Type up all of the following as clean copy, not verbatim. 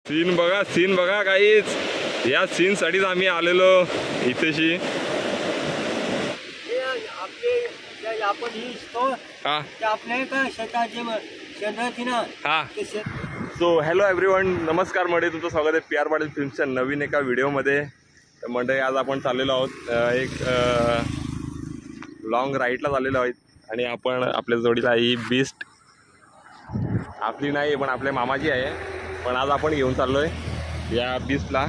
Scene बघा काहीच या सीन साठीच आम्ही आलेलो इथेशी. आपण ही आपल्या का शेताची शेती ना. सो हॅलो एव्हरीवन, नमस्कार मंडळी, तुमचं स्वागत आहे PR पाटील फिल्म्सच्या नवीन एका व्हिडिओमध्ये. तर मंडळी आज आपण चाललेलो आहोत एक लॉंग राईडला चाललेलो आहोत आणि आपण आपल्या जोडीला ही बीस्ट आपली नाही पण आपल्या मामाची आहे, पण आज आपण घेऊन चाललो आहे या बीस्टला.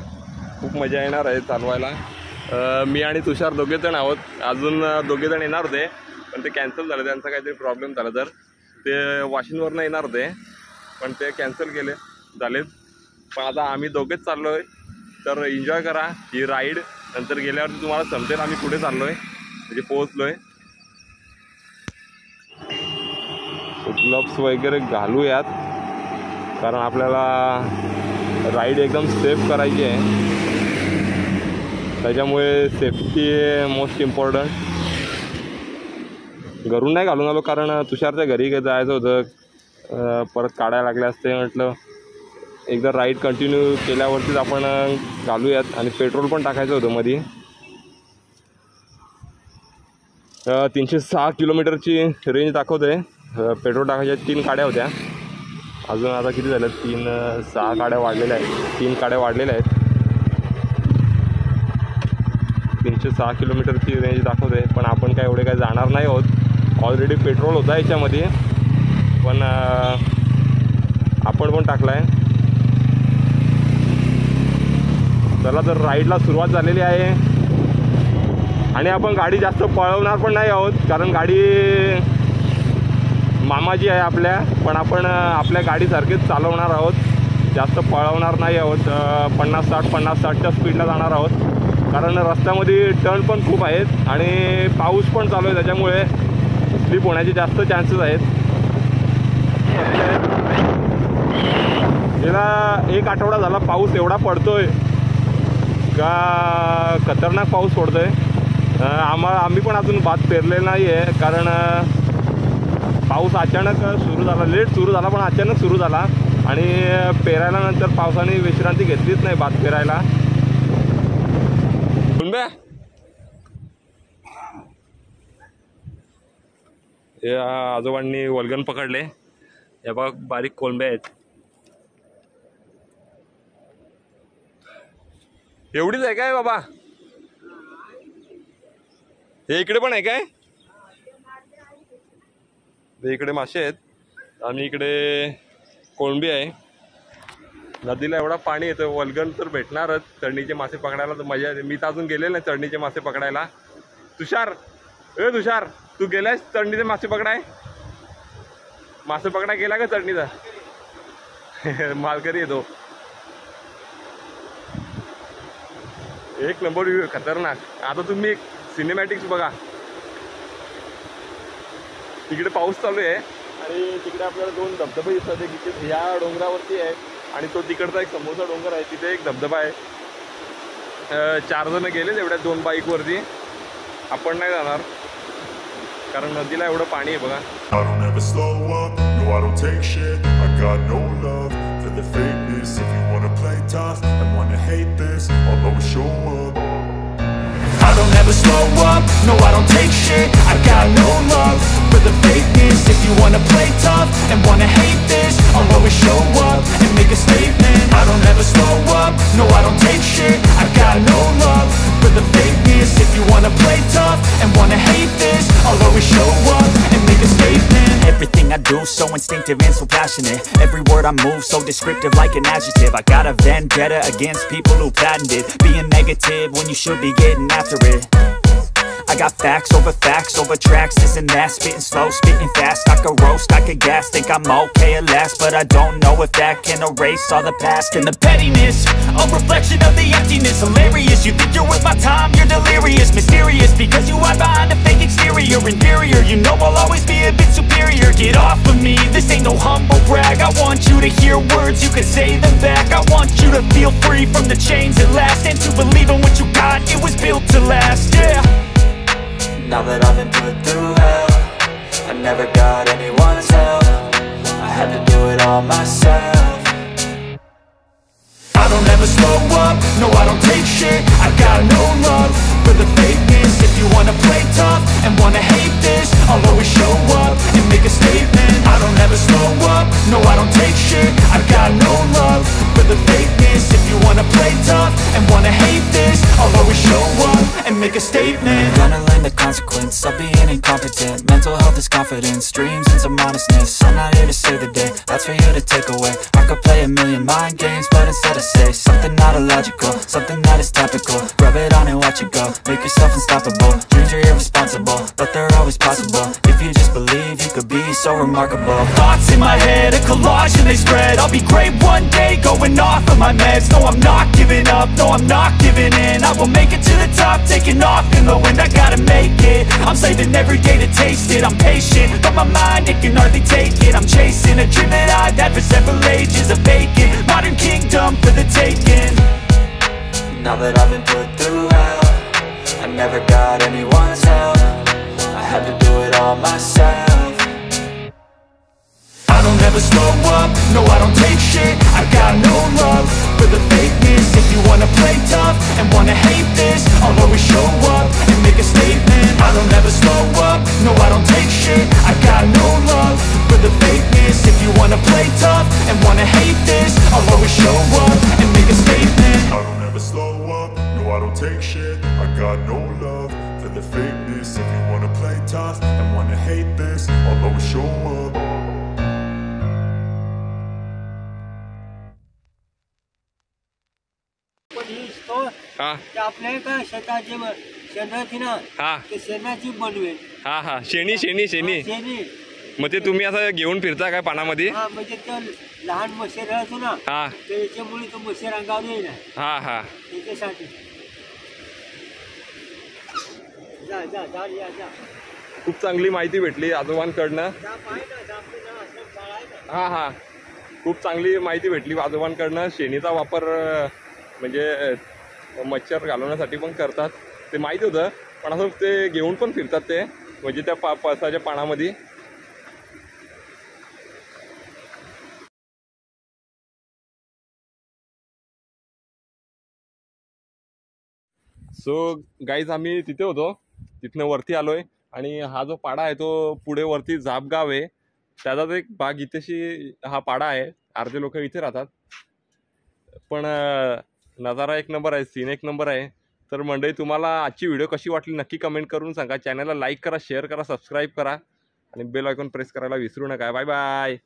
खूप मजा येणार आहे चालवायला. मी आणि तुषार दोघेजण आहोत, अजून दोघेजण येणार होते पण ते कॅन्सल झालं, त्यांचा काहीतरी प्रॉब्लेम झाला तर ते वाशिंदवरनं येणार होते पण ते कॅन्सल झालेत. पण आता आम्ही दोघेच चाललो आहे, तर एन्जॉय करा ही राईड. नंतर गेल्यावरती तुम्हाला समजेल आम्ही कुठे चाललो आहे, म्हणजे पोहोचलो आहे. ग्लव्स वगैरे घालूयात कारण आपल्याला राईड एकदम सेफ करायची आहे, त्याच्यामुळे सेफ्टी मोस्ट इम्पॉर्टंट. घरून नाही घालून आलो कारण तुषारच्या घरी जायचं होतं, परत काढायला लागले असते. म्हटलं एकदा राईड कंटिन्यू केल्यावरतीच आपण घालूयात. आणि पेट्रोल पण टाकायचं होतं मध्ये. 306 किलोमीटरची रेंज दाखवते. पेट्रोल टाकायच्या 3 गाड्या होत्या, अजून आता किती झाल्या, 6 गाड्या वाढलेल्या आहेत, 3 गाड्या वाढलेल्या आहेत. 306 किलोमीटरची रेंज दाखवते, पण आपण काय एवढे काय जाणार नाही आहोत. ऑलरेडी पेट्रोल होता याच्यामध्ये, पण आपण पण टाकला आहे. चला तर राईडला सुरुवात झालेली आहे आणि आपण गाडी जास्त पळवणार पण नाही आहोत कारण गाडी मामाची आहे आपल्या, पण आपण आपल्या गाडीसारखीच चालवणार आहोत, जास्त पळवणार नाही आहोत. 50-60च्या स्पीडला जाणार आहोत कारण रस्त्यामध्ये टर्न पण खूप आहेत आणि पाऊस पण चालू आहे, त्याच्यामुळे स्लिप होण्याचे जास्त चान्सेस आहेत. गेला 1 आठवडा झाला पाऊस एवढा पडतोय का खतरनाक पाऊस पडतोय. आम्ही पण अजून भात पेरलेलं नाही आहे कारण पाऊस अचानक सुरू झाला, लेट सुरू झाला पण अचानक सुरू झाला आणि पेरायला नंतर पावसाने विश्रांती घेतलीच नाही भात पेरायला. या आजोबांनी वल्गन पकडले, या बघा बारीक कोलंब्या आहेत. एवढीच आहे काय बाबा? हे इकडे पण आहे काय? इकडे मासे आहेत आणि इकडे कोळंबी आहे. नदीला एवढा पाणी येतं, वल्गन तर भेटणारच. चढणीचे मासे पकडायला तर मजा येते. मी तर अजून गेलेलो नाही चढणीचे मासे पकडायला. तुषार, तुषार तू गेलायस चढणीचे मासे पकडाय? मासे पकडाय गेला का चढणीचा? मालकरी येतो. एक नंबर व्ह्यू, खतरनाक. आता तुम्ही सिनेमॅटिक्स बघा. तिकडे पाऊस चालू आहे आणि तिकडे आपल्याला 2 धबधबे दिसतात. एक या डोंगरावरती आहे आणि तो तिकडचा एक समोरचा डोंगर आहे, तिथे एक धबधबा आहे. 4 जण गेले तेवढ्या 2 बाईकवरती. आपण नाही जाणार कारण नदीला एवढं पाणी आहे बघा. I don't ever slow up, no I don't take shit. I got no love for the fakeness. If you wanna play tough and wanna hate this, I'll always show up and make a statement. I don't ever slow up, no I don't take shit. I got no love for the fakeness. If you wanna play tough and wanna hate this, I'll always show up and make a statement. Everything I do so instinctive and so passionate. Every word I move so descriptive like an adjective. I got a vendetta against people who patented being negative when you should be getting after it. I got facts over tracks, this and that. Spitting slow, spitting fast. I could roast, I could gas. Think I'm okay at last, but I don't know if that can erase all the past. And the pettiness, a reflection of the emptiness. Hilarious, you think you're worth my time, you're delirious. Mysterious, because you hide behind a fake exterior. Inferior, you know I'll always be a bit superior. Get off of me, this ain't no humble brag. I want you to hear words, you can say them back. I want you to feel free from the chains that last, and to believe in what you got, it was built to last, yeah. Now that I've been put through hell, I never got anyone's help. I had to do it all myself. never slow up, no I don't take shit. I got no love for the fakeness. If you wanna play tough and wanna hate this, I'll always show up and make a statement. I don't ever slow up, no I don't take shit. I got no love for the fakeness. If you wanna play tough and wanna hate this, I'll always show up and make a statement. Gonna learn the consequence of being incompetent. Mental health is confidence, dreams and some modestness. I'm not here to save the day, that's for you to take away. I could play a million mind games, but instead I say something not illogical, something that is topical. Rub it on and watch it go, make yourself unstoppable. Dreams are irresponsible, but they're always possible. If you just believe, you could be so remarkable. Thoughts in my head, a collage and they spread. I'll be great one day, going off of my meds. No, I'm not giving up, no, I'm not giving in. I will make it to the top, taking off in the wind. I gotta make it, I'm saving every day to taste it. I'm patient, but my mind, it can hardly take it. I'm chasing a dream that I've had for several ages. A vacant, modern kingdom for the taking. Now that I've been put through hell, I never got anyone's help. I had to do it all myself. I don't ever slow up, no I don't take shit. I got no love for the fakeness. If you wanna play tough and wanna hate this, I'll always show up and make a statement. I don't ever slow up, no I don't take shit. I got no love for the fakeness. If you wanna play tough and wanna hate this, I'll always show up and make a statement. I don't ever slow up, no I don't take shit. I got no love for the fakeness. If you wanna play tough and wanna hate this, I'll always show up. पण ही store हा ते आपल्या का शेताचे शेणाची ना हा ते शेणाची बनवेल हा हा शेणी शेणी शेणी शेणी मग ते तुम्ही असं घेऊन फिरता काय पानामध्ये? हा म्हणजे ते लहान मच्छर राहतो ना हा त्याच्यामुळे तो मच्छर अंगावर येईल हा हा त्याच्यासाठी जा जा जा या जा खूप चांगली माहिती भेटली आजोबांकडनं. जा पाय ना जापते ना असं पाळाय ना. हा हा खूप चांगली माहिती भेटली आजोबांकडनं. शेणीचा वापर म्हणजे मच्छर घालवण्यासाठी पण करतात ते माहिती होतं, पण असं ते घेऊन पण फिरतात ते म्हणजे त्या पळसाच्या पानामध्ये. सो गाईज आम्ही तिथे होतो, तिथनं वरती आलोय आणि हा जो पाडा आहे तो पुढे वरती जापगाव आहे, त्याचाच एक भाग इथेशी हा पाडा आहे. अर्धे लोक इथे राहतात, पण नजारा एक नंबर आहे, सीन एक नंबर आहे. तर मंडळी तुम्हाला आजची व्हिडिओ कशी वाटली नक्की कमेंट करून सांगा. चॅनलला लाईक करा, शेअर करा, सबस्क्राईब करा आणि बेल आयकॉन प्रेस करायला विसरू नका. Bye bye.